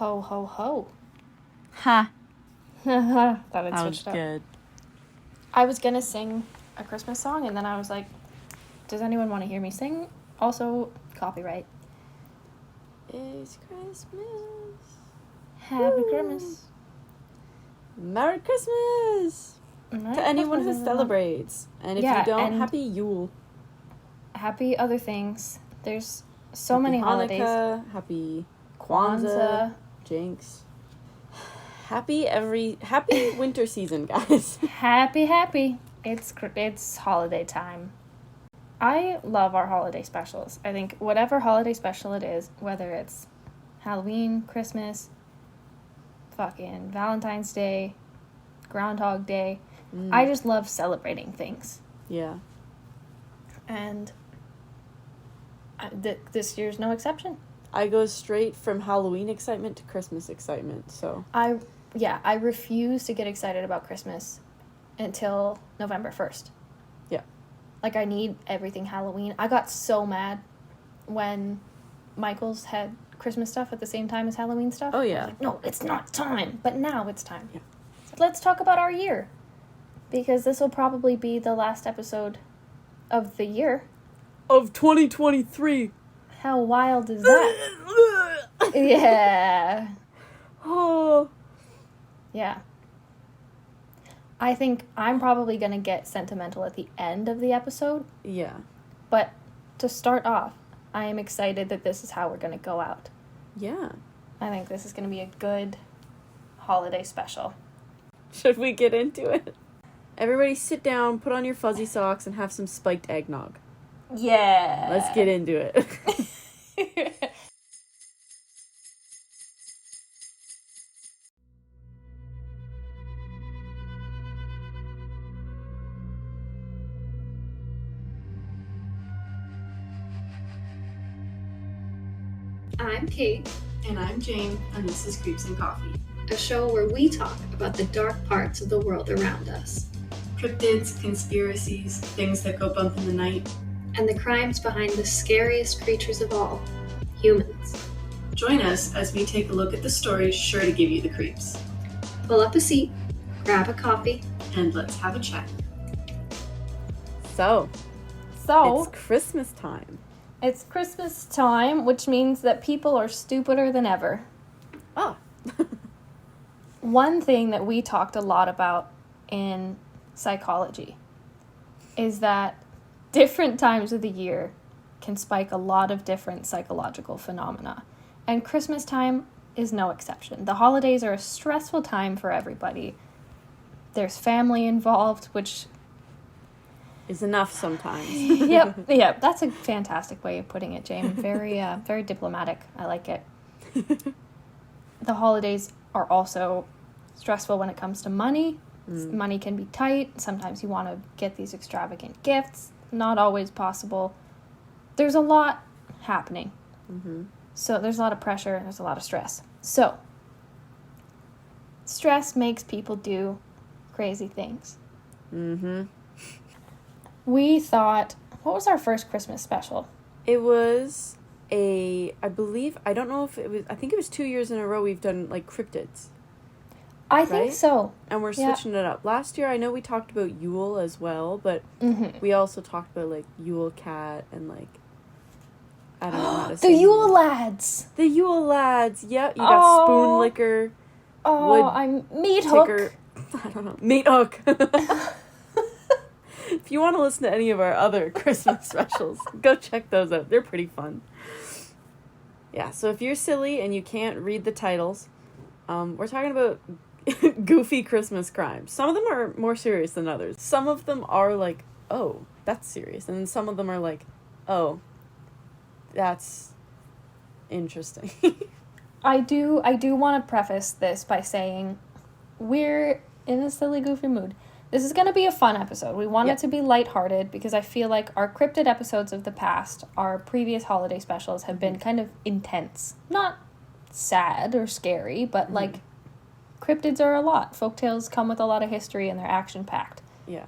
Ho, ho, ho. Ha. Thought I'd That was switched up. good. I was going to sing a Christmas song, and then I was like, does anyone want to hear me sing? Also, copyright. It's Christmas. Happy Woo. Christmas. Merry Christmas. Merry To anyone Christmas, who everyone. celebrates. And if Yeah, you don't, and happy Yule. Happy other things. There's so Happy many Hanukkah, holidays. Happy Kwanzaa. Kwanzaa. Jinx. Happy winter season, guys. Happy. It's holiday time. I love our holiday specials. I think whatever holiday special it is, whether it's Halloween, Christmas, fucking Valentine's Day, Groundhog Day, I just love celebrating things. Yeah. And this year's no exception. I go straight from Halloween excitement to Christmas excitement, so. I refuse to get excited about Christmas until November 1st. Yeah. Like, I need everything Halloween. I got so mad when Michael's had Christmas stuff at the same time as Halloween stuff. Oh, I yeah. was like, no, it's not time. But now it's time. Yeah. So let's talk about our year. Because this will probably be the last episode of the year. Of 2023. How wild is that? Yeah. Oh. Yeah. I think I'm probably going to get sentimental at the end of the episode. Yeah. But to start off, I am excited that this is how we're going to go out. Yeah. I think this is going to be a good holiday special. Should we get into it? Everybody sit down, put on your fuzzy socks, and have some spiked eggnog. Yeah. Let's get into it. I'm Kait, And I'm Jaim, and this is Creeps and Coffee. a show where we talk about the dark parts of the world around us Cryptids, conspiracies, things that go bump in the night. and the crimes behind the scariest creatures of all, humans. Join us as we take a look at the stories sure to give you the creeps. Pull up a seat, grab a coffee. And let's have a chat. So, So, it's Christmas time. it's Christmas time, which means that people are stupider than ever. Oh. One thing that we talked a lot about in psychology is that different times of the year can spike a lot of different psychological phenomena. And Christmas time is no exception. The holidays are a stressful time for everybody. There's family involved, which... Is enough sometimes. Yep, that's a fantastic way of putting it, Jaim. Very diplomatic. I like it. The holidays are also stressful when it comes to money. Money can be tight. Sometimes you want to get these extravagant gifts. Not always possible. There's a lot happening. Mm-hmm. So there's a lot of pressure. There's a lot of stress. So stress makes people do crazy things. Mm-hmm. We thought, what was our first Christmas special? It was I don't know if it was, I think it was 2 years in a row we've done, like, cryptids. I think Right? so. And we're Yeah. switching it up. Last year, I know we talked about Yule as well, but Mm-hmm. we also talked about, like, Yule Cat and, like, I don't know how to The say Yule it. lads. The Yule Lads. Yep, you got Spoon Oh. Licker, Oh, Wood I'm meat hook. Ticker. I don't know. Meat Hook. If you want to listen to any of our other Christmas specials, go check those out. They're pretty fun. Yeah, so if you're silly and you can't read the titles, we're talking about goofy Christmas crimes. Some of them are more serious than others. Some of them are like, oh, that's serious. And then some of them are like, oh, that's interesting. I do want to preface this by saying we're in a silly, goofy mood. This is going to be a fun episode. We want Yeah. it to be lighthearted because I feel like our cryptid episodes of the past, our previous holiday specials, have been kind of intense. Not sad or scary, but like cryptids are a lot. Folktales come with a lot of history and they're action-packed. Yeah.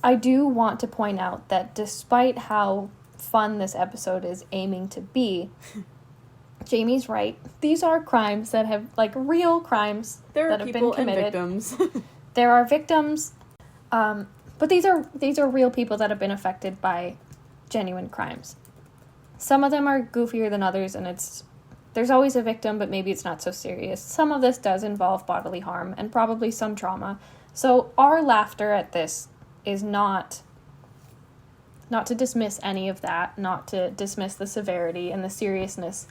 I do want to point out that despite how fun this episode is aiming to be, Jamie's right. These are crimes that have, like, real crimes There that are have people been committed. and victims. There are victims, but these are real people that have been affected by genuine crimes. Some of them are goofier than others, and there's always a victim, but maybe it's not so serious. Some of this does involve bodily harm and probably some trauma. So our laughter at this is not to dismiss any of that, not to dismiss the severity and the seriousness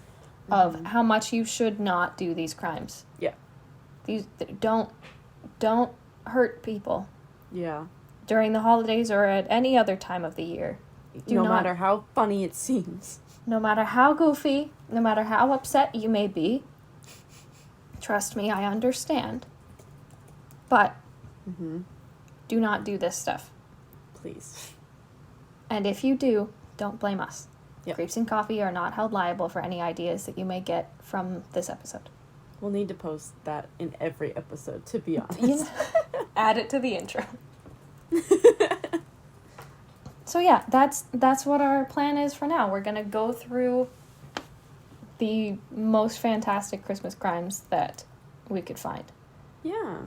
of how much you should not do these crimes. Yeah. These don't hurt people Yeah. during the holidays or at any other time of the year. No matter how funny it seems. No matter how goofy, no matter how upset you may be, trust me, I understand. But do not do this stuff. Please. And if you do, don't blame us. Yep. Grapes and Coffee are not held liable for any ideas that you may get from this episode. We'll need to post that in every episode, to be honest. You know, add it to the intro. So yeah, that's what our plan is for now. We're going to go through the most fantastic Christmas crimes that we could find. Yeah.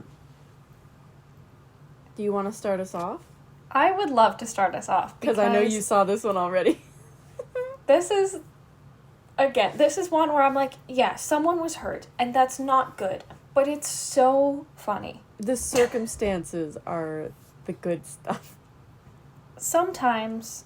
Do you want to start us off? I would love to start us off Because I know you saw this one already. This is one where I'm like, yeah, someone was hurt, and that's not good, but it's so funny. The circumstances are the good stuff. Sometimes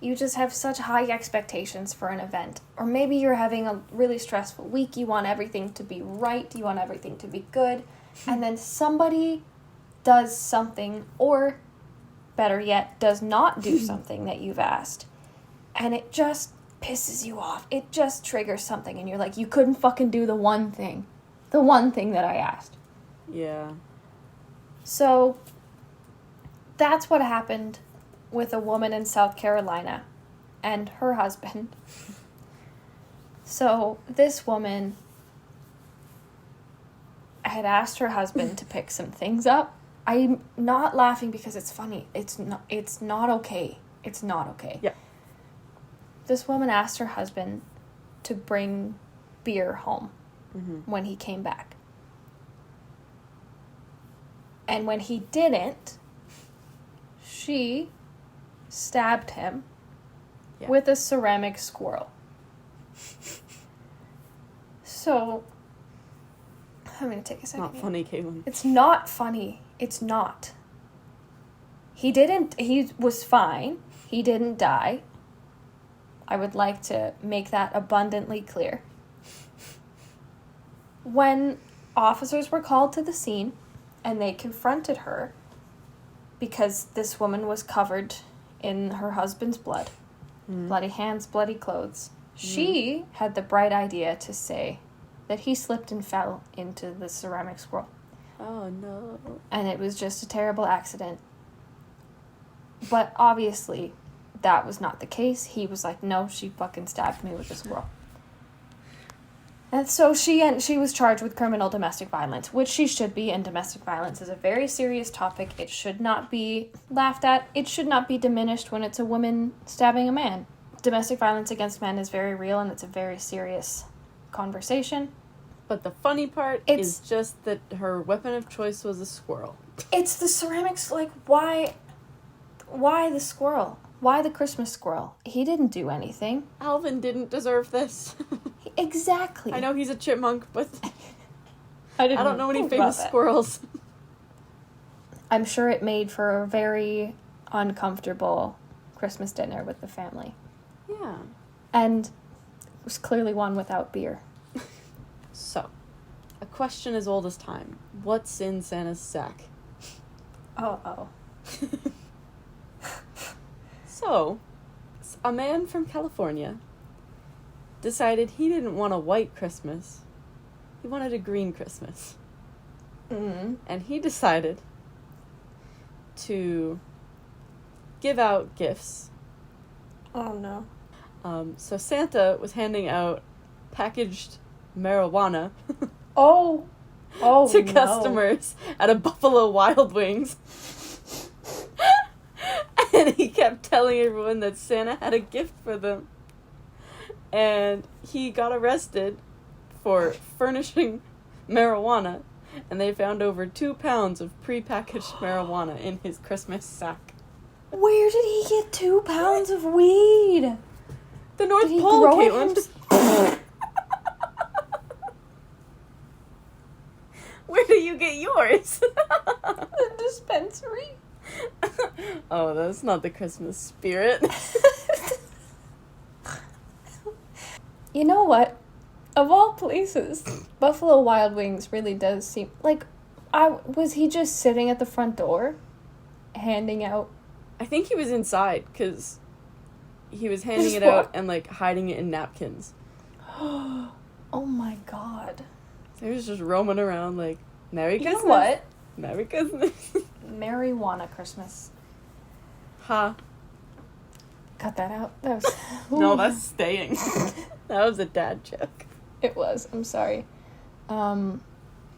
you just have such high expectations for an event, or maybe you're having a really stressful week, you want everything to be right, you want everything to be good, and then somebody does something, or better yet, does not do something that you've asked, and it just pisses you off. It just triggers something, and you're like, you couldn't fucking do the one thing that I asked. Yeah. So that's what happened with a woman in South Carolina and her husband. So this woman had asked her husband to pick some things up. I'm not laughing because it's funny. It's not okay. It's not okay. Yeah. This woman asked her husband to bring beer home when he came back. And when he didn't, she stabbed him with a ceramic squirrel. So, I'm going to take a second. Not funny, Caitlin. It's not funny. It's not. He was fine. He didn't die. I would like to make that abundantly clear. When officers were called to the scene, and they confronted her because this woman was covered in her husband's blood. Bloody hands, bloody clothes. She had the bright idea to say that he slipped and fell into the ceramic squirrel. Oh, no. And it was just a terrible accident. But obviously, that was not the case. He was like, no, she fucking stabbed me with a squirrel. And so she was charged with criminal domestic violence, which she should be, and domestic violence is a very serious topic. It should not be laughed at. It should not be diminished when it's a woman stabbing a man. Domestic violence against men is very real, and it's a very serious conversation. But the funny part is just that her weapon of choice was a squirrel. It's the ceramics, like, why the squirrel? Why the Christmas squirrel? He didn't do anything. Alvin didn't deserve this. Exactly. I know he's a chipmunk, but I don't know any famous squirrels. I'm sure it made for a very uncomfortable Christmas dinner with the family. Yeah. And it was clearly one without beer. So, a question as old as time. What's in Santa's sack? Oh. So, a man from California decided he didn't want a white Christmas. He wanted a green Christmas. Mm-hmm. And he decided to give out gifts. Oh, no. So Santa was handing out packaged marijuana Oh, to no. customers at a Buffalo Wild Wings. And he kept telling everyone that Santa had a gift for them. And he got arrested for furnishing marijuana, and they found over 2 pounds of prepackaged marijuana in his Christmas sack. Where did he get 2 pounds of weed? The North Did he Pole, grow it Caitlin. Where do you get yours? The dispensary. Oh, that's not the Christmas spirit. You know what? Of all places, Buffalo Wild Wings really does seem like was he just sitting at the front door handing out? I think he was inside, because he was handing Just it out and, like, hiding it in napkins. Oh my god. So he was just roaming around like, Merry You Christmas. know what? Merry Christmas. Marijuana Christmas. Ha. Cut that out. That was No, that's staying. That was a dad joke. It was. I'm sorry. God,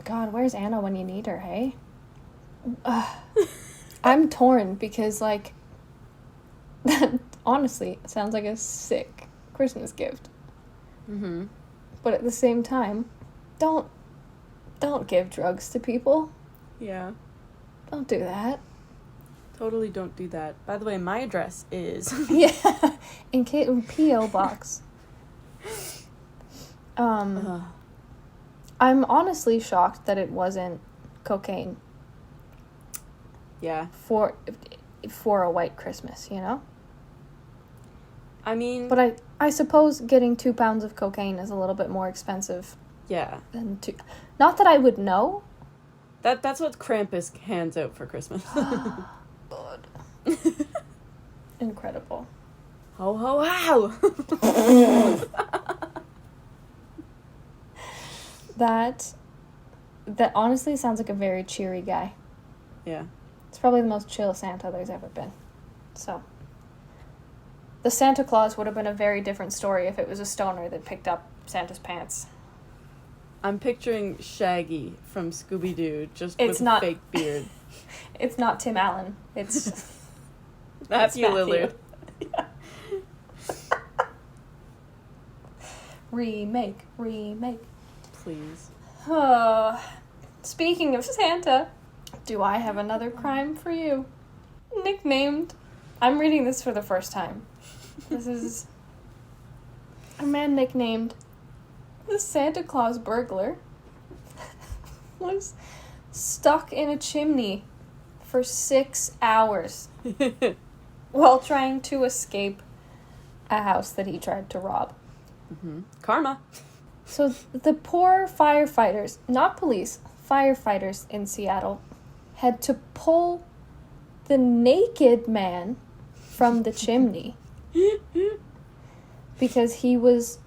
where's Anna when you need her, hey? I'm torn because, like, that honestly sounds like a sick Christmas gift. Mm-hmm. But at the same time, don't give drugs to people. Yeah. Don't do that. Totally don't do that. By the way, my address is... Yeah. In P.O. Box. I'm honestly shocked that it wasn't cocaine Yeah. for a white Christmas, you know? I mean... But I suppose getting 2 pounds of cocaine is a little bit more expensive Yeah. than two. Not that I would know. That's what Krampus hands out for Christmas. God. Incredible. Ho, ho, how! That honestly sounds like a very cheery guy. Yeah. It's probably the most chill Santa there's ever been. So, the Santa Claus would have been a very different story if it was a stoner that picked up Santa's pants. I'm picturing Shaggy from Scooby-Doo, just It's with not- a fake beard. It's not Tim Allen. It's Matthew Lillard. Yeah. Remake. Please. Speaking of Santa, do I have another crime for you? Nicknamed. I'm reading this for the first time. This is a man nicknamed the Santa Claus burglar was stuck in a chimney for 6 hours while trying to escape a house that he tried to rob. Mm-hmm. Karma. So the poor firefighters, not police, firefighters in Seattle, had to pull the naked man from the chimney because he was,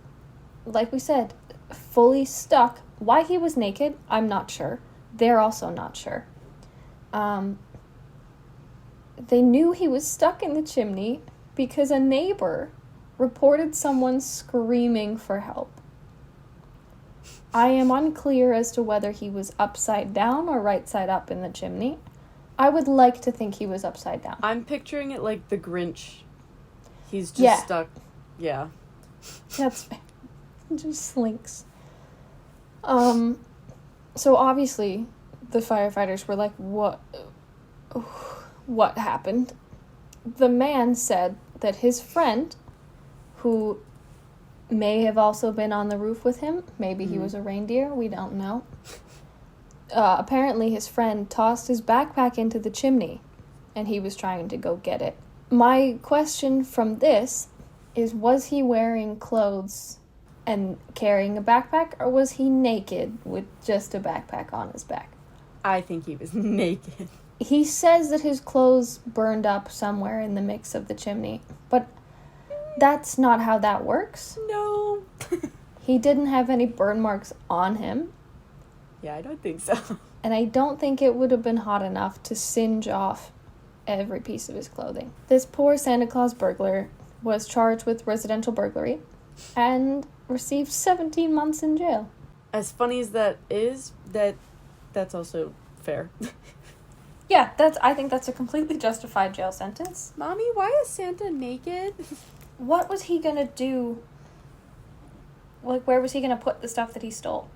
like we said, fully stuck. Why he was naked, I'm not sure. They're also not sure. They knew he was stuck in the chimney because a neighbor reported someone screaming for help. I am unclear as to whether he was upside down or right side up in the chimney. I would like to think he was upside down. I'm picturing it like the Grinch. He's just stuck. Yeah. That's just slinks. So obviously the firefighters were like, what happened? The man said that his friend, who may have also been on the roof with him, maybe he was a reindeer, we don't know. Apparently his friend tossed his backpack into the chimney and he was trying to go get it. My question from this is, was he wearing clothes and carrying a backpack, or was he naked with just a backpack on his back? I think he was naked. He says that his clothes burned up somewhere in the mix of the chimney, but that's not how that works. No. He didn't have any burn marks on him, Yeah, I don't think so. and I don't think it would have been hot enough to singe off every piece of his clothing. This poor Santa Claus burglar was charged with residential burglary and received 17 months in jail. As funny as that is, that's also fair. Yeah, I think that's a completely justified jail sentence. Mommy, why is Santa naked? What was he gonna do Like, where was he going to put the stuff that he stole?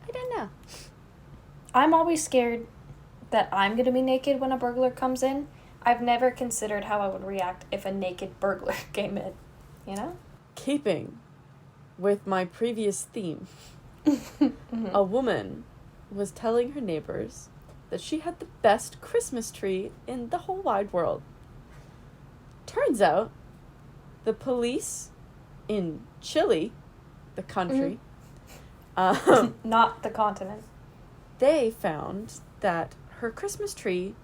I don't know. I'm always scared that I'm going to be naked when a burglar comes in. I've never considered how I would react if a naked burglar came in, you know? Keeping with my previous theme, a woman was telling her neighbors that she had the best Christmas tree in the whole wide world. Turns out, the police in Chile, the country, Not the continent. they found that her Christmas tree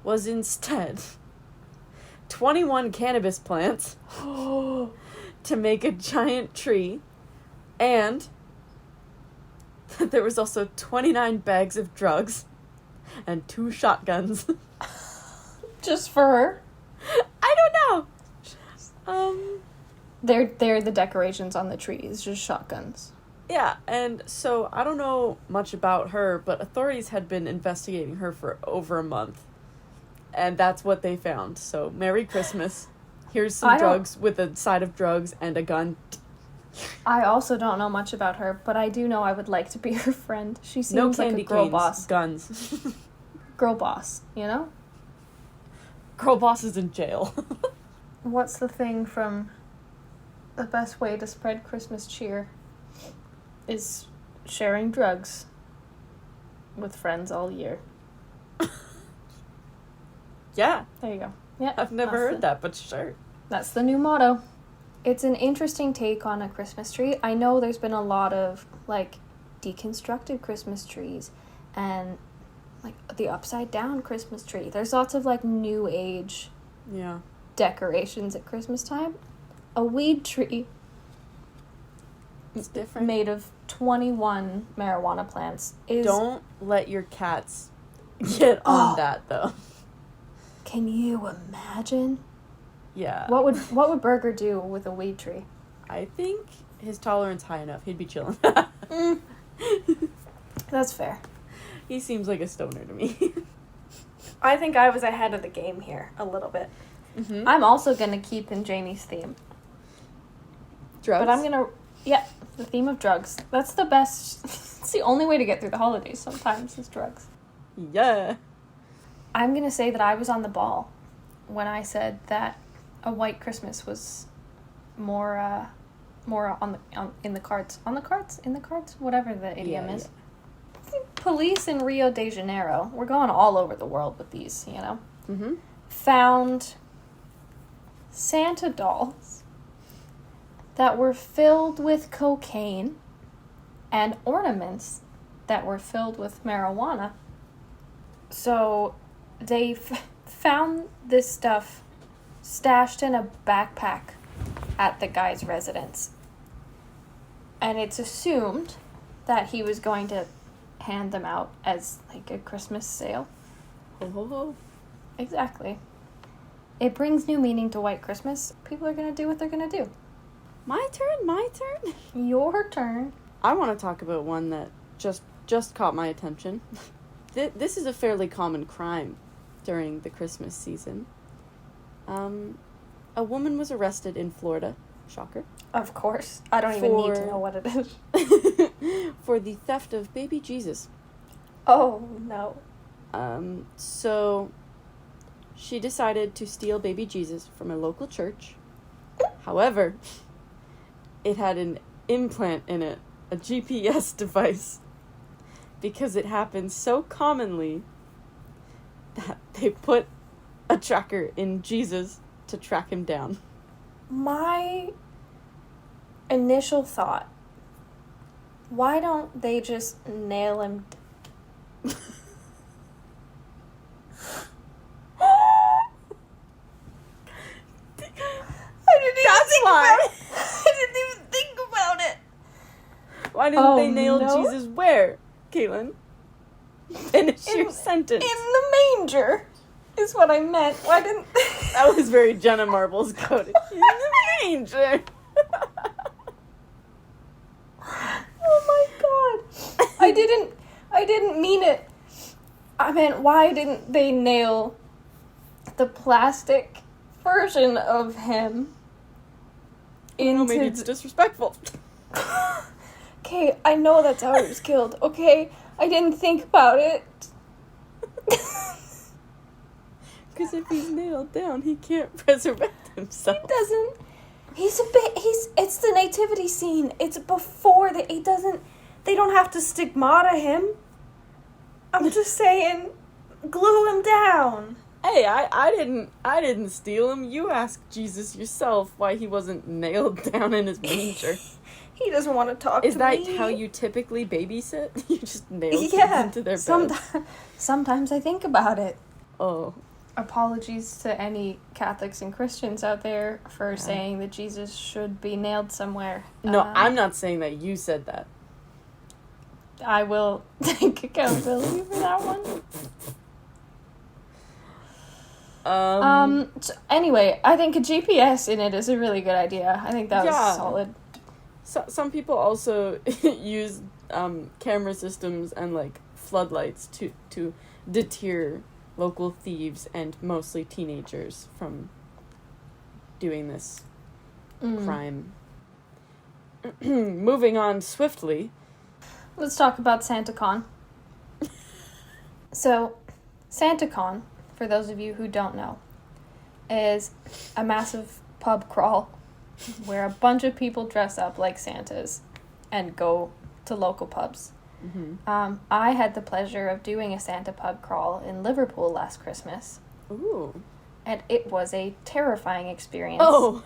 was instead 21 cannabis plants to make a giant tree, and there was also 29 bags of drugs and 2 shotguns. Just for her? I don't know. They're the decorations on the trees, just shotguns. Yeah, and so I don't know much about her, but authorities had been investigating her for over a month. And that's what they found. So, Merry Christmas. Here's some drugs with a side of drugs and a gun. I also don't know much about her, but I do know I would like to be her friend. She seems like a girl boss. Guns. Girl boss, you know? Girl boss is in jail. What's the thing from The Best Way to Spread Christmas Cheer is sharing drugs with friends all year. Yeah. There you go. Yeah, I've never heard that, but sure. That's the new motto. It's an interesting take on a Christmas tree. I know there's been a lot of, like, deconstructed Christmas trees and, like, the upside-down Christmas tree. There's lots of, like, new age decorations at Christmas time. A weed tree It's different. made of 21 marijuana plants is... Don't let your cats get on that, though. Can you imagine? Yeah. What would Burger do with a weed tree? I think his tolerance high enough. He'd be chilling. That's fair. He seems like a stoner to me. I think I was ahead of the game here a little bit. Mm-hmm. I'm also going to keep in Jamie's theme. Drugs? But I'm going to... Yeah, the theme of drugs. That's the best... It's the only way to get through the holidays sometimes is drugs. Yeah. I'm going to say that I was on the ball when I said that a white Christmas was more in the cards. On the cards? In the cards? Whatever the idiom is. Yeah. Police in Rio de Janeiro, we're going all over the world with these, you know, found Santa dolls that were filled with cocaine and ornaments that were filled with marijuana. So they found this stuff stashed in a backpack at the guy's residence. And it's assumed that he was going to hand them out as, like, a Christmas sale. Oh. Exactly. It brings new meaning to White Christmas. People are going to do what they're going to do. My turn? Your turn. I want to talk about one that just caught my attention. This is a fairly common crime during the Christmas season. A woman was arrested in Florida. Shocker. Of course. I don't even need to know what it is. For the theft of baby Jesus. Oh, no. So she decided to steal baby Jesus from a local church. However, it had an implant in it, a GPS device, because it happens so commonly that they put a tracker in Jesus to track him down. My initial thought, why don't they just nail him? I didn't even think about it. Why didn't they nail Jesus where, Caitlin? Finish your sentence. In the manger, is what I meant. Why didn't... That was very Jenna Marbles coded. In the manger. Oh my god. I didn't mean it. I meant, why didn't they nail the plastic version of him into... Maybe it's disrespectful. Okay, I know that's how he was killed, okay? I didn't think about it. Because if he's nailed down, he can't resurrect himself. He doesn't. It's the nativity scene. It's before they don't have to stigmata him. I'm just saying, glue him down. Hey, I didn't steal him. You asked Jesus yourself why he wasn't nailed down in his manger. He doesn't want to talk to me. Is that how you typically babysit? You just nail kids into their beds? Sometimes I think about it. Oh. Apologies to any Catholics and Christians out there for saying that Jesus should be nailed somewhere. No, I'm not saying that. You said that. I will take accountability for that one. So anyway, I think a GPS in it is a really good idea. I think that was solid. So, some people also use camera systems and like floodlights to deter local thieves and mostly teenagers from doing this crime. Moving on swiftly. Let's talk about SantaCon. So, SantaCon, for those of you who don't know, is a massive pub crawl where a bunch of people dress up like Santas and go to local pubs. Mm-hmm. I had the pleasure of doing a Santa pub crawl in Liverpool last Christmas. Ooh. And it was a terrifying experience. Oh!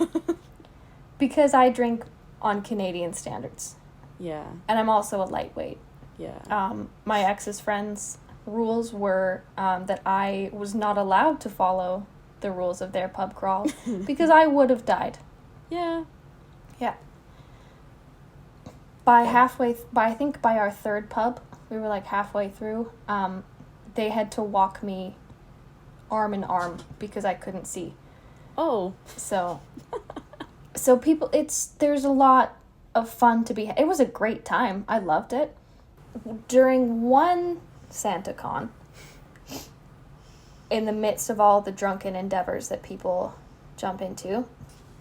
Because I drink on Canadian standards. Yeah. And I'm also a lightweight. Yeah. My ex's friends' rules were that I was not allowed to follow the rules of their pub crawl because I would have died. Yeah. Yeah. By I think by our third pub, we were like halfway through, they had to walk me arm in arm because I couldn't see. Oh. So people, there's a lot of fun to be, it was a great time. I loved it. During one SantaCon, in the midst of all the drunken endeavors that people jump into,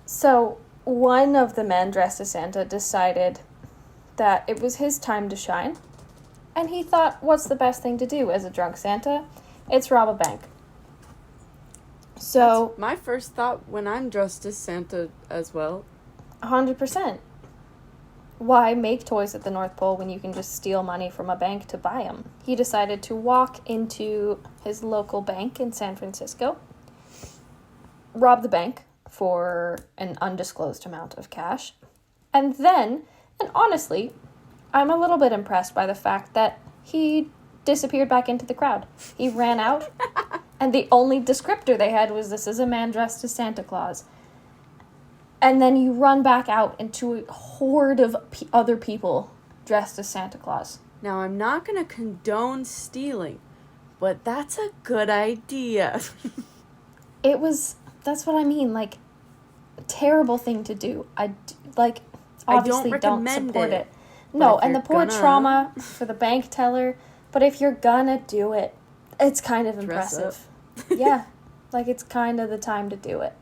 so one of the men dressed as Santa decided that it was his time to shine, and he thought, what's the best thing to do as a drunk Santa? It's rob a bank. So that's my first thought when I'm dressed as Santa as well. 100%. Why make toys at the North Pole when you can just steal money from a bank to buy them? He decided to walk into his local bank in San Francisco, rob the bank for an undisclosed amount of cash, and then, and honestly, I'm a little bit impressed by the fact that he disappeared back into the crowd. He ran out, and the only descriptor they had was, this is a man dressed as Santa Claus. And then you run back out into a horde of other people dressed as Santa Claus. Now, I'm not going to condone stealing, but that's a good idea. That's what I mean, like, a terrible thing to do. Obviously don't support it. No, and the poor trauma for the bank teller, but if you're gonna do it, it's kind of impressive. Yeah, like, it's kind of the time to do it.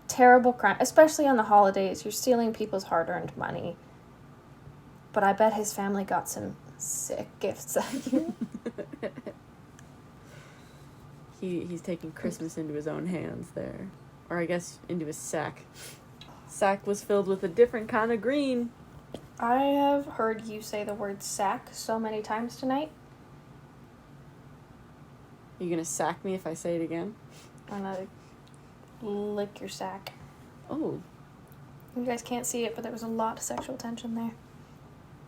Terrible crime, especially on the holidays. You're stealing people's hard-earned money. But I bet his family got some sick gifts out of you. He's taking Christmas into his own hands there. Or I guess into his sack. Sack was filled with a different kind of green. I have heard you say the word sack so many times tonight. Are you gonna sack me if I say it again? I'm gonna lick your sack. Oh. You guys can't see it, but there was a lot of sexual tension there.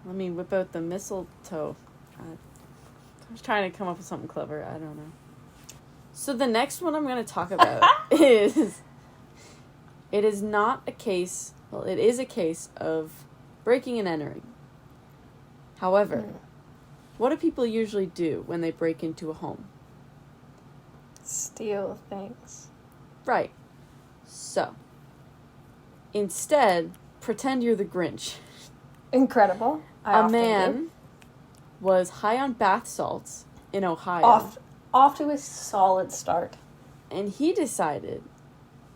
Let me whip out the mistletoe. I was trying to come up with something clever. I don't know. So the next one I'm going to talk about is... It is not a case... Well, it is a case of breaking and entering. However, what do people usually do when they break into a home? Steal things. Right. So, instead, pretend you're the Grinch. Incredible. A man was high on bath salts in Ohio. Off to a solid start. And he decided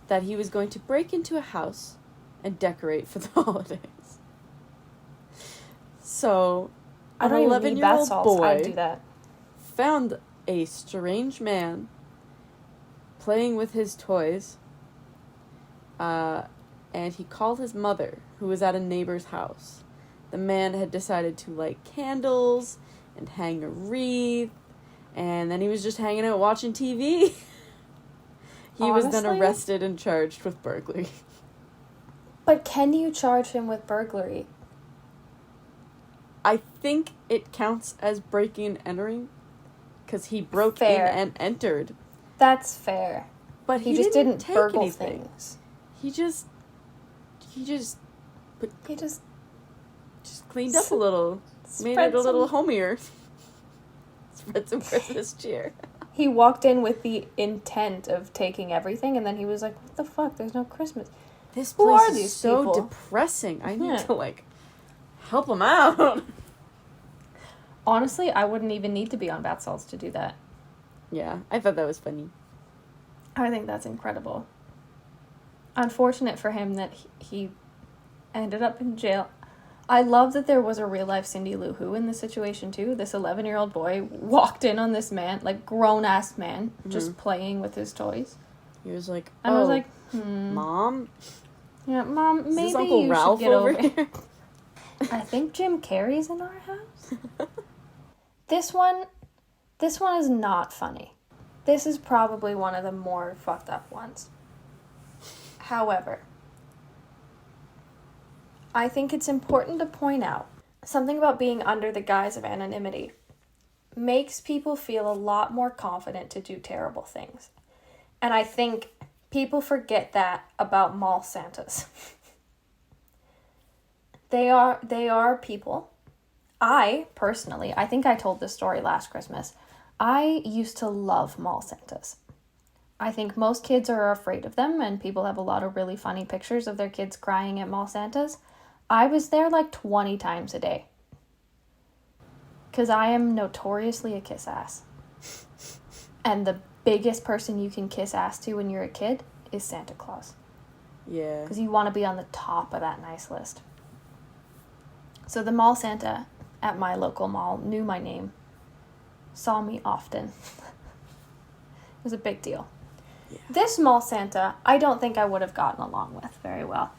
that he was going to break into a house and decorate for the holidays. So, I an don't even need bath 11-year-old salts. I'd boy do that. found a strange man playing with his toys, and he called his mother, who was at a neighbor's house. The man had decided to light candles and hang a wreath, and then he was just hanging out watching TV. He was then Honestly? arrested and charged with burglary. But can you charge him with burglary? I think it counts as breaking and entering, because he broke Fair. in and entered. That's fair. But He just didn't take burgle anything. things. He just He just cleaned up a little, made spread it a little some- homier. Spread some Christmas cheer. He walked in with the intent of taking everything, and then he was like, "What the fuck? There's no Christmas." This Who place are is these so people? depressing. I need Yeah. to help him out. Honestly, I wouldn't even need to be on bath salts to do that. Yeah, I thought that was funny. I think that's incredible. Unfortunate for him that he ended up in jail. I love that there was a real life Cindy Lou Who in this situation too. This 11-year-old boy walked in on this man, grown ass man, just playing with his toys. He was like, And I was like, Mom? yeah, Mom, Is maybe this Uncle you Ralph should get over over here? I think Jim Carrey's in our house. This one is not funny. This is probably one of the more fucked up ones. However, I think it's important to point out something about being under the guise of anonymity makes people feel a lot more confident to do terrible things. And I think people forget that about mall Santas. They are people. I, personally, I think I told this story last Christmas. I used to love mall Santas. I think most kids are afraid of them, and people have a lot of really funny pictures of their kids crying at mall Santas. I was there 20 times a day. Because I am notoriously a kiss ass. And the biggest person you can kiss ass to when you're a kid is Santa Claus. Yeah. Because you want to be on the top of that nice list. So the mall Santa at my local mall knew my name, saw me often. It was a big deal. Yeah. This mall Santa, I don't think I would have gotten along with very well.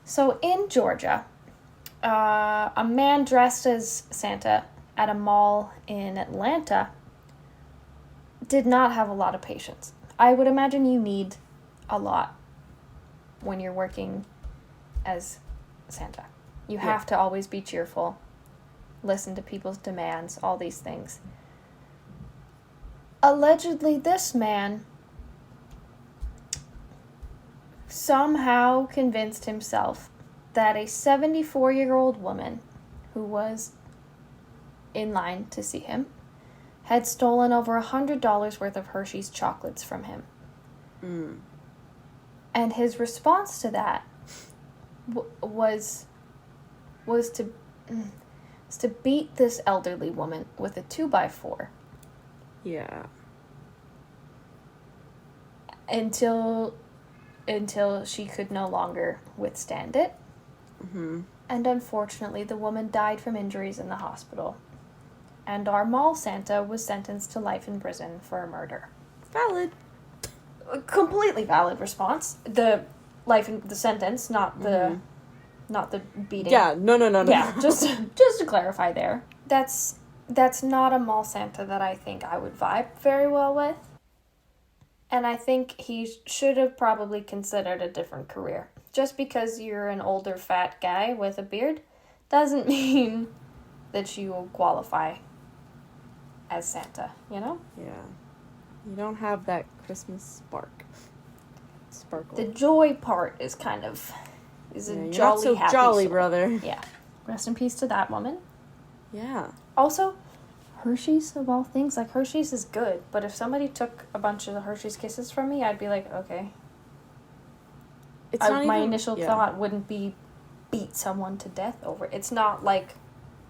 So in Georgia, a man dressed as Santa at a mall in Atlanta did not have a lot of patience. I would imagine you need a lot when you're working as Santa. You have to always be cheerful, listen to people's demands, all these things. Allegedly, this man somehow convinced himself that a 74-year-old woman who was in line to see him had stolen over $100 worth of Hershey's chocolates from him. And his response to that was to beat this elderly woman with a 2x4 Yeah. until she could no longer withstand it. Mm-hmm. And unfortunately, the woman died from injuries in the hospital. And our mall Santa was sentenced to life in prison for a murder. Valid. A completely valid response. The sentence, not the beating. Yeah, no. Yeah, just to clarify there. That's not a mall Santa that I think I would vibe very well with. And I think he should have probably considered a different career. Just because you're an older fat guy with a beard doesn't mean that you will qualify as Santa, you know? Yeah. You don't have that Christmas sparkle. The joy part is kind of a you're jolly, not so happy jolly, story. brother. Yeah. Rest in peace to that woman. Yeah. Also, Hershey's, of all things, Hershey's is good, but if somebody took a bunch of the Hershey's Kisses from me, I'd be like, okay. It's not My even, initial thought wouldn't be beat someone to death over it. It's not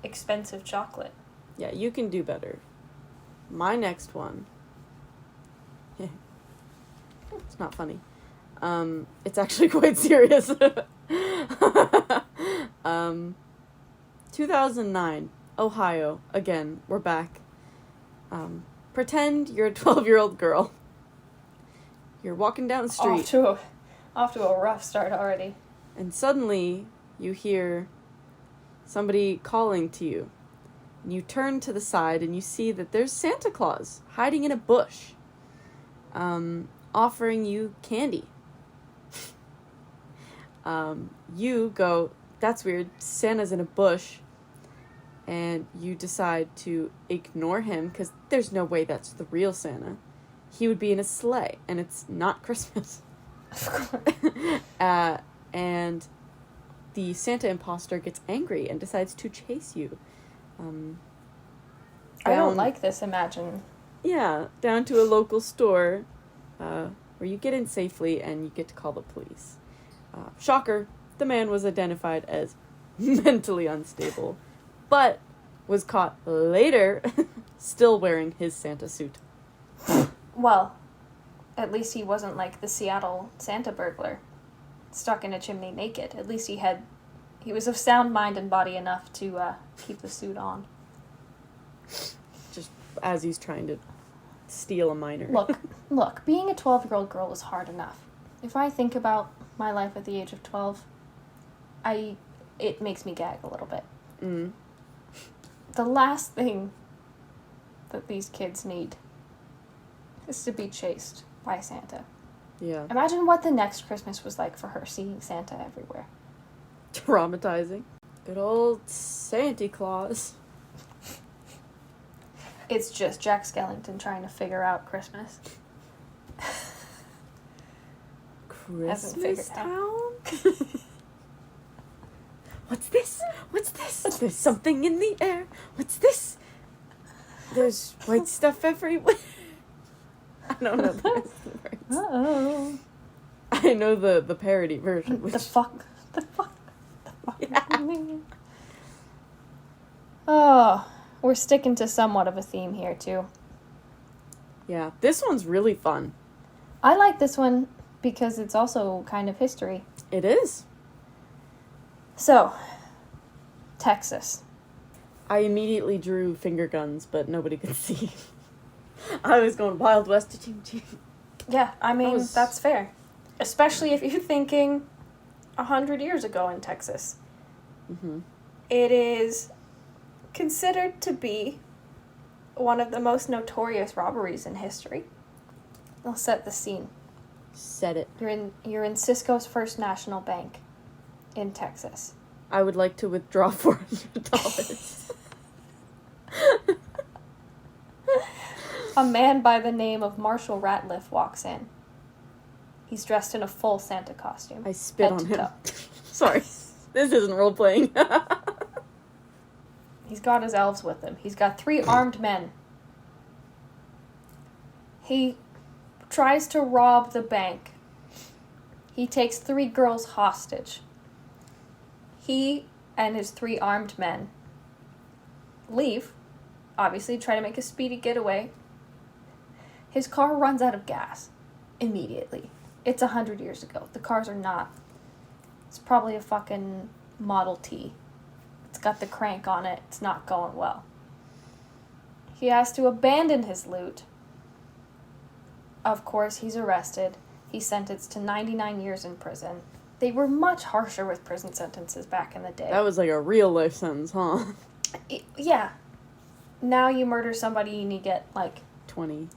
expensive chocolate. Yeah, you can do better. My next one. It's not funny. It's actually quite serious. 2 2009, Ohio. Again, we're back. Pretend you're a 12-year-old girl. You're walking down the street. Off to a rough start already. And suddenly, you hear somebody calling to you. And you turn to the side and you see that there's Santa Claus hiding in a bush, offering you candy. You go, that's weird, Santa's in a bush, and you decide to ignore him because there's no way that's the real Santa. He would be in a sleigh, and it's not Christmas. And the Santa imposter gets angry and decides to chase you. I don't like this, imagine. Yeah, down to a local store where you get in safely and you get to call the police. Shocker, the man was identified as mentally unstable, but was caught later still wearing his Santa suit. Well, at least he wasn't like the Seattle Santa burglar, stuck in a chimney naked. At least he was of sound mind and body enough to keep the suit on. Just as he's trying to steal a minor. Look, being a 12-year-old girl is hard enough. If I think about my life at the age of 12, it makes me gag a little bit. Mm. The last thing that these kids need is to be chased by Santa. Yeah. Imagine what the next Christmas was like for her, seeing Santa everywhere. Traumatizing. Good old Santa Claus. It's just Jack Skellington trying to figure out Christmas. Christmas Town? What's this? What's this? There's something in the air. What's this? There's white stuff everywhere. I don't know the rest of the words. Uh-oh. I know the parody version. Which... The fuck. Yeah. Oh, we're sticking to somewhat of a theme here, too. Yeah, this one's really fun. I like this one because it's also kind of history. It is. So, Texas. I immediately drew finger guns, but nobody could see. I was going Wild West. Ching. Yeah, I mean, that's fair. Especially if you're thinking 100 years ago in Texas. Mm-hmm. It is considered to be one of the most notorious robberies in history. I'll set the scene. Set it. You're in Cisco's First National Bank in Texas. I would like to withdraw $400. A man by the name of Marshall Ratliff walks in. He's dressed in a full Santa costume. I spit head on to him. toe. Sorry. This isn't role-playing. He's got his elves with him. He's got 3 armed men. He tries to rob the bank. He takes 3 girls hostage. He and his 3 armed men leave, obviously, try to make a speedy getaway. His car runs out of gas immediately. It's 100 years ago. The cars are not. It's probably a fucking Model T. It's got the crank on it. It's not going well. He has to abandon his loot. Of course, he's arrested. He's sentenced to 99 years in prison. They were much harsher with prison sentences back in the day. That was like a real life sentence, huh? Yeah. Now you murder somebody and you get like 20.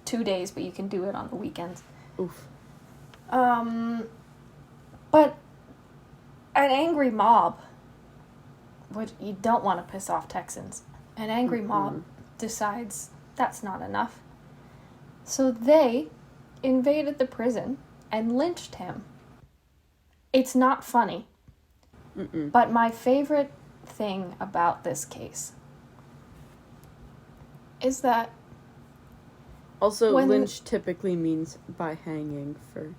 2 days, but you can do it on the weekends. Oof. But an angry mob, which you don't want to piss off Texans, an angry mob decides that's not enough. So they invaded the prison and lynched him. It's not funny. But my favorite thing about this case is that also, lynch typically means by hanging for...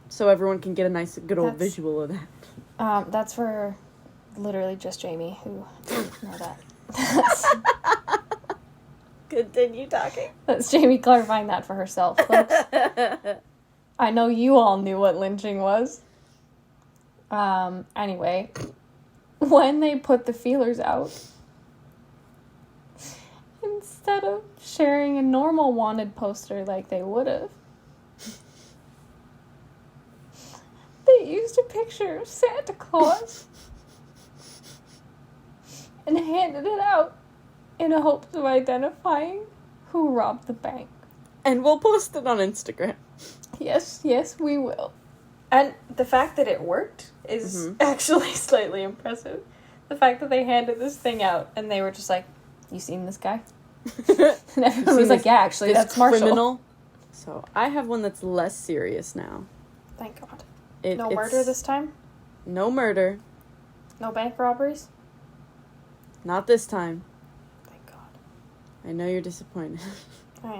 So everyone can get a nice, good old visual of that. That's for literally just Jamie, who didn't know that. Continue talking. That's Jamie clarifying that for herself, folks. I know you all knew what lynching was. Anyway, when they put the feelers out, instead of sharing a normal wanted poster like they would have, they used a picture of Santa Claus and handed it out in a hopes of identifying who robbed the bank. And we'll post it on Instagram. Yes, we will. And the fact that it worked is actually slightly impressive. The fact that they handed this thing out and they were just like, "You seen this guy?" And everyone was like, "Yeah, actually, that's Marshall." Criminal. So I have one that's less serious now. Thank God. It's murder this time? No murder. No bank robberies? Not this time. Thank God. I know you're disappointed. I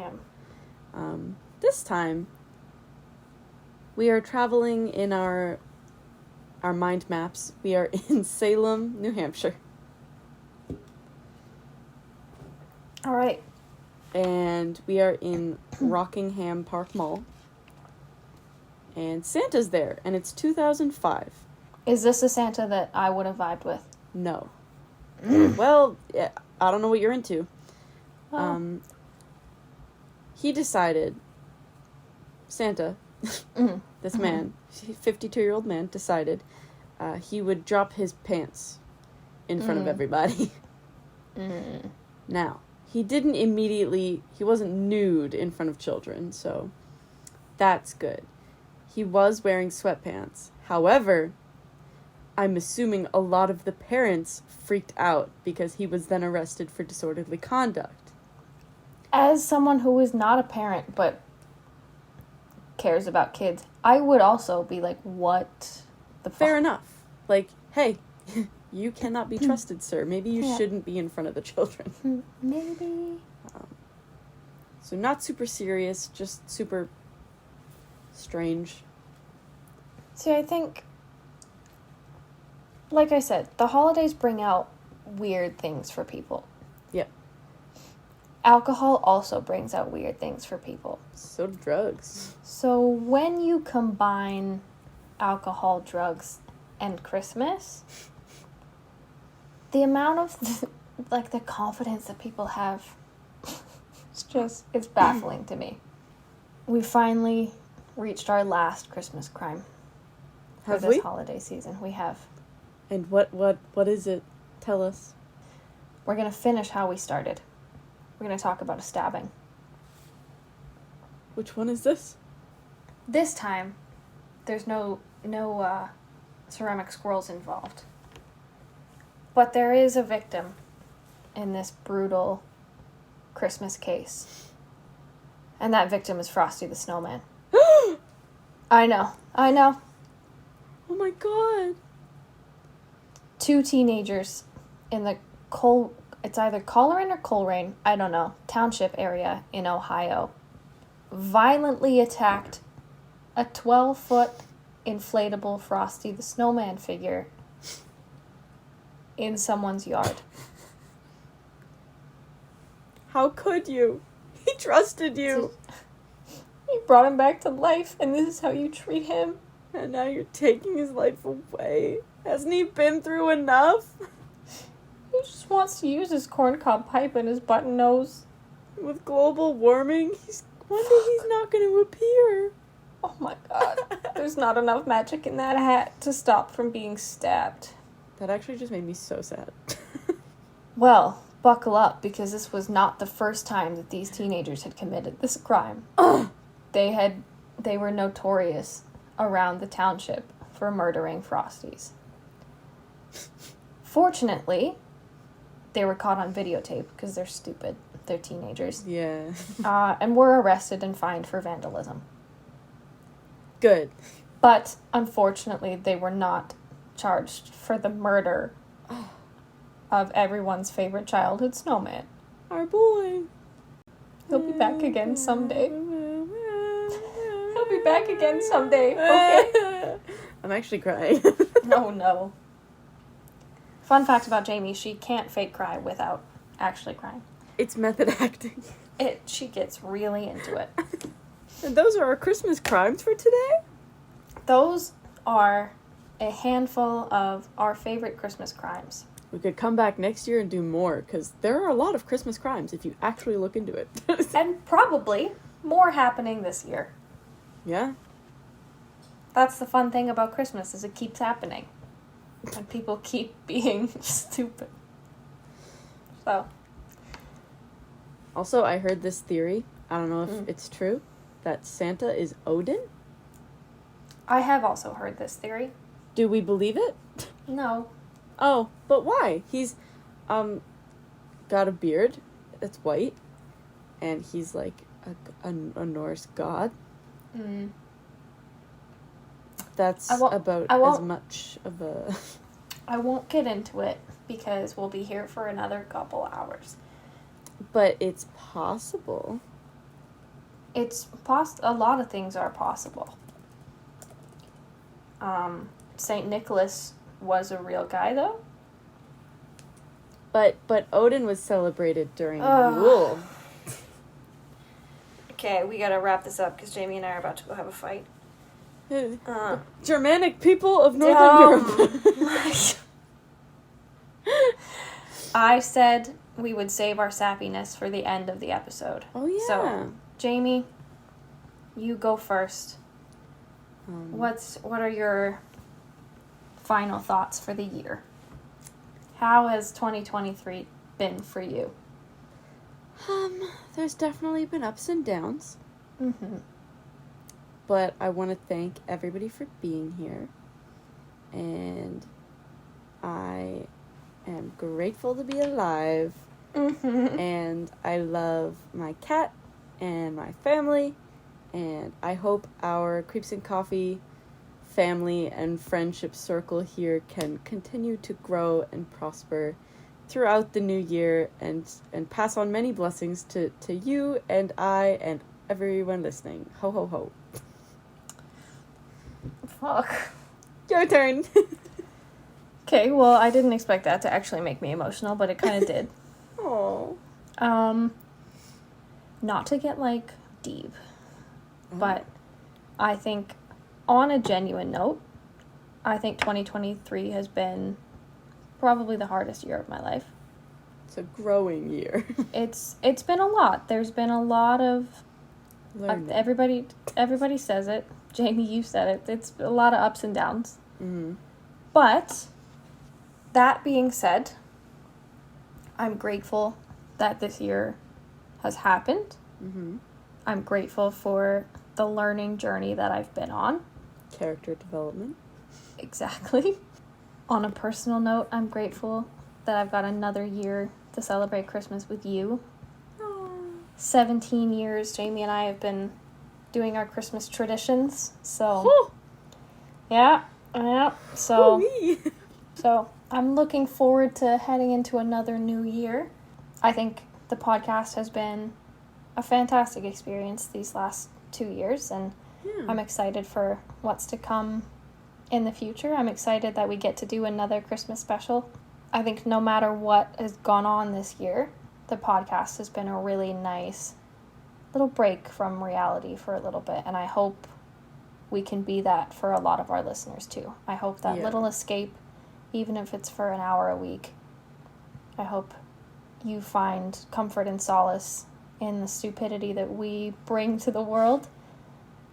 am. This time, we are traveling in our mind maps. We are in Salem, New Hampshire. All right. And we are in Rockingham Park Mall. And Santa's there, and it's 2005. Is this a Santa that I would have vibed with? No. Well, yeah, I don't know what you're into. Oh. He decided, Santa, this man, 52-year-old man, decided he would drop his pants in front of everybody. Now, he didn't immediately, he wasn't nude in front of children, so that's good. He was wearing sweatpants. However, I'm assuming a lot of the parents freaked out because he was then arrested for disorderly conduct. As someone who is not a parent but cares about kids, I would also be like, what the fuck? Fair enough. Like, hey, you cannot be trusted, sir. Maybe you shouldn't be in front of the children. Maybe. So not super serious, just super strange. See, I think, like I said, the holidays bring out weird things for people. Yep. Alcohol also brings out weird things for people. So do drugs. So when you combine alcohol, drugs, and Christmas, the amount of, the confidence that people have, it's baffling to me. We finally reached our last Christmas crime for Have this we? holiday season. We have. And what is it? Tell us. We're going to finish how we started. We're going to talk about a stabbing. Which one is this? This time, there's no ceramic squirrels involved. But there is a victim in this brutal Christmas case. And that victim is Frosty the Snowman. I know. Oh my god. 2 teenagers in the it's either Coleraine or Coleraine, I don't know, township area in Ohio, violently attacked a 12-foot inflatable Frosty the Snowman figure in someone's yard. How could you? He trusted you. You brought him back to life, and this is how you treat him? And now you're taking his life away. Hasn't he been through enough? He just wants to use his corncob pipe and his button nose. With global warming, one day he's not going to appear. Oh my god. There's not enough magic in that hat to stop from being stabbed. That actually just made me so sad. Well, buckle up, because this was not the first time that these teenagers had committed this crime. They were notorious around the township for murdering Frosties. Fortunately, they were caught on videotape because they're stupid. They're teenagers. Yeah. And were arrested and fined for vandalism. Good. But, unfortunately, they were not charged for the murder of everyone's favorite childhood snowman. Our boy. He'll be back again someday. He'll be back again someday, okay? I'm actually crying. Oh, no. Fun fact about Jamie, she can't fake cry without actually crying. It's method acting. She gets really into it. And those are our Christmas crimes for today? Those are a handful of our favorite Christmas crimes. We could come back next year and do more, because there are a lot of Christmas crimes if you actually look into it. And probably more happening this year. Yeah. That's the fun thing about Christmas, is it keeps happening. And people keep being stupid. So. Also, I heard this theory, I don't know if it's true, that Santa is Odin. I have also heard this theory. Do we believe it? No. Oh, but why? He's, got a beard that's white, and he's like a Norse god. Mm. That's about as much of a... I won't get into it, because we'll be here for another couple hours. But it's possible. A lot of things are possible. St. Nicholas was a real guy, though. But Odin was celebrated during Yule. Okay, we gotta wrap this up, because Jamie and I are about to go have a fight. Germanic people of Northern Europe. I said we would save our sappiness for the end of the episode. Oh, yeah. So, Jamie, you go first. What are your final thoughts for the year? How has 2023 been for you? There's definitely been ups and downs. Mm-hmm. But I want to thank everybody for being here. And I am grateful to be alive. Mm-hmm. And I love my cat and my family. And I hope our Creeps and Coffee family and friendship circle here can continue to grow and prosper throughout the new year and pass on many blessings to you and I and everyone listening. Ho, ho, ho. Fuck. Your turn. Okay, well, I didn't expect that to actually make me emotional, but it kind of did. Oh. Not to get, deep, but I think, on a genuine note, I think 2023 has been probably the hardest year of my life. It's a growing year. It's been a lot. There's been a lot of... Learning. Everybody says it. Jamie, you said it. It's a lot of ups and downs. Mm-hmm. But, that being said, I'm grateful that this year has happened. Mm-hmm. I'm grateful for the learning journey that I've been on. Character development. Exactly. On a personal note, I'm grateful that I've got another year to celebrate Christmas with you. Aww. 17 years Jamie and I have been doing our Christmas traditions. So, yeah. So I'm looking forward to heading into another new year. I think the podcast has been a fantastic experience these last 2 years, and I'm excited for what's to come in the future. I'm excited that we get to do another Christmas special. I think no matter what has gone on this year, the podcast has been a really nice little break from reality for a little bit, and I hope we can be that for a lot of our listeners too. I hope that little escape, even if it's for an hour a week, I hope you find comfort and solace in the stupidity that we bring to the world,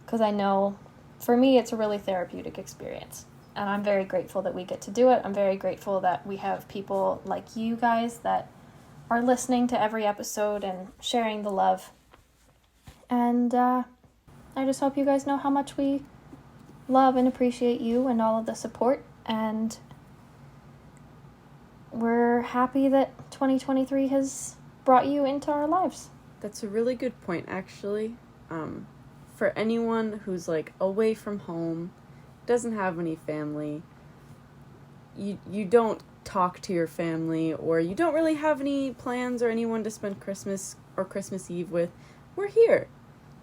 because I know for me it's a really therapeutic experience, and I'm very grateful that we get to do it. I'm very grateful that we have people like you guys that are listening to every episode and sharing the love, and I just hope you guys know how much we love and appreciate you and all of the support, and we're happy that 2023 has brought you into our lives. That's a really good point, actually. For anyone who's, away from home, doesn't have any family, you don't talk to your family, or you don't really have any plans or anyone to spend Christmas or Christmas Eve with, we're here.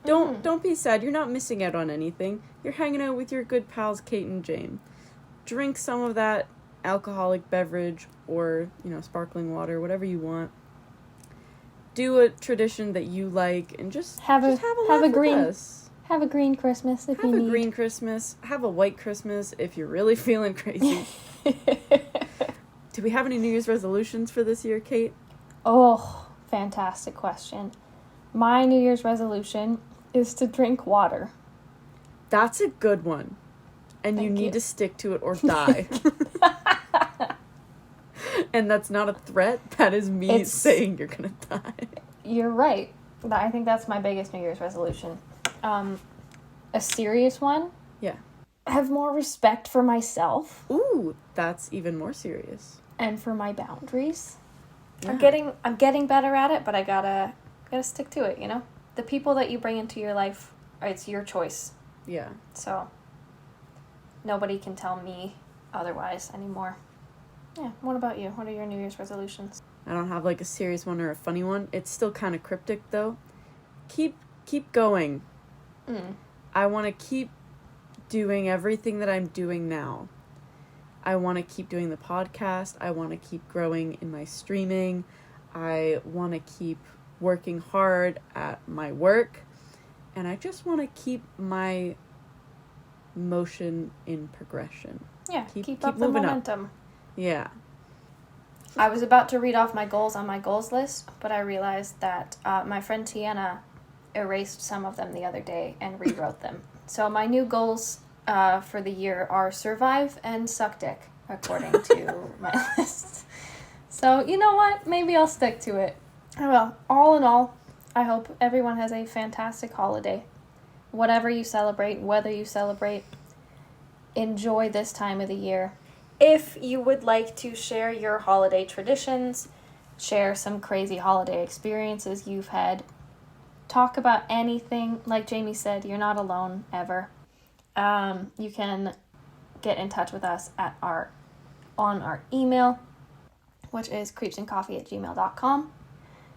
Don't be sad. You're not missing out on anything. You're hanging out with your good pals, Kait and Jaim. Drink some of that alcoholic beverage or, sparkling water, whatever you want. Do a tradition that you like and just have a green with us. Have a green Christmas if you Have a need. green Christmas. Have a white Christmas if you're really feeling crazy. Do we have any New Year's resolutions for this year, Kait? Oh, fantastic question. My New Year's resolution is to drink water. That's a good one. And you Thank need you. to stick to it or die. And that's not a threat. That is me It's- saying you're going to die. You're right. I think that's my biggest New Year's resolution. A serious one? Yeah. Have more respect for myself Ooh, that's even more serious. and for my boundaries. Yeah. I'm getting better at it, but I gotta stick to it, you know? The people that you bring into your life, it's your choice. Yeah. So nobody can tell me otherwise anymore. Yeah, what about you? What are your New Year's resolutions? I don't have like a serious one or a funny one. It's still kind of cryptic though. Keep going. I want to keep doing everything that I'm doing now. I want to keep doing the podcast. I want to keep growing in my streaming. I want to keep working hard at my work. And I just want to keep my motion in progression. Yeah, keep up the moving up. momentum. Yeah. I was about to read off my goals on my goals list, but I realized that my friend Tiana erased some of them the other day and rewrote them. So my new goals for the year are survive and suck dick, according to my list. So, you know what? Maybe I'll stick to it. Well, all in all, I hope everyone has a fantastic holiday. Whatever you celebrate, whether you celebrate, enjoy this time of the year. If you would like to share your holiday traditions, share some crazy holiday experiences you've had, talk about anything, like Jamie said, you're not alone, ever. You can get in touch with us on our email, which is creepsandcoffee@gmail.com.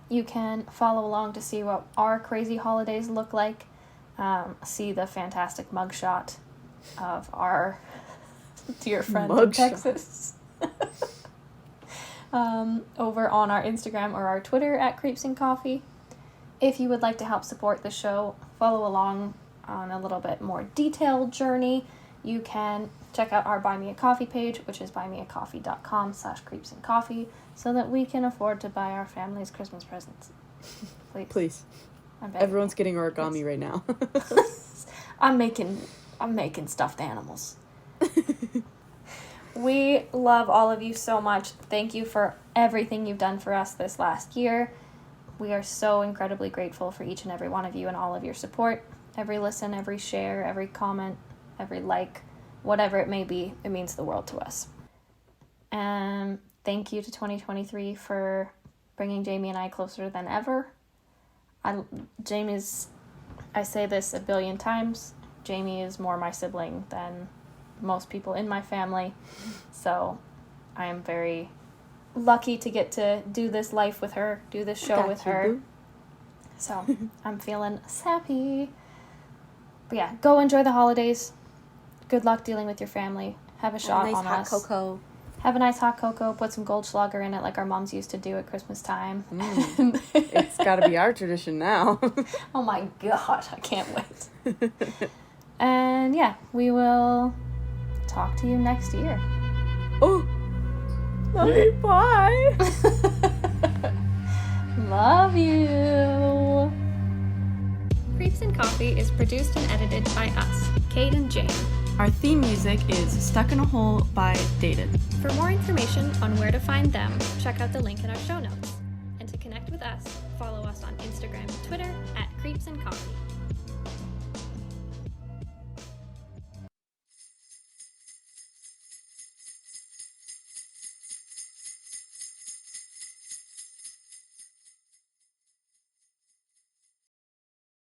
You can follow along to see what our crazy holidays look like. See the fantastic mugshot of our dear friend in Texas. Over on our Instagram or our Twitter at Creeps and Coffee. If you would like to help support the show, follow along on a little bit more detailed journey, you can check out our Buy Me a Coffee page, which is buymeacoffee.com/creepsandcoffee, so that we can afford to buy our family's Christmas presents. Please. I'm begging Everyone's you. getting origami right now. I'm making stuffed animals. We love all of you so much. Thank you for everything you've done for us this last year. We are so incredibly grateful for each and every one of you and all of your support. Every listen, every share, every comment, every like, whatever it may be, it means the world to us. And thank you to 2023 for bringing Jamie and I closer than ever. I say this a billion times, Jamie is more my sibling than most people in my family. So I am very lucky to get to do this life with her, do this show with her. Boo. So I'm feeling sappy. But yeah, go enjoy the holidays. Good luck dealing with your family. Have a shot nice on hot us. cocoa. Have a nice hot cocoa. Put some Goldschlager in it like our moms used to do at Christmas time. It's got to be our tradition now. Oh my god, I can't wait. And yeah, we will talk to you next year. Oh, okay, bye. Love you. Creeps and Coffee is produced and edited by us, Kait and Jaim. Our theme music is Stuck in a Hole by Dated. For more information on where to find them, check out the link in our show notes. And to connect with us, follow us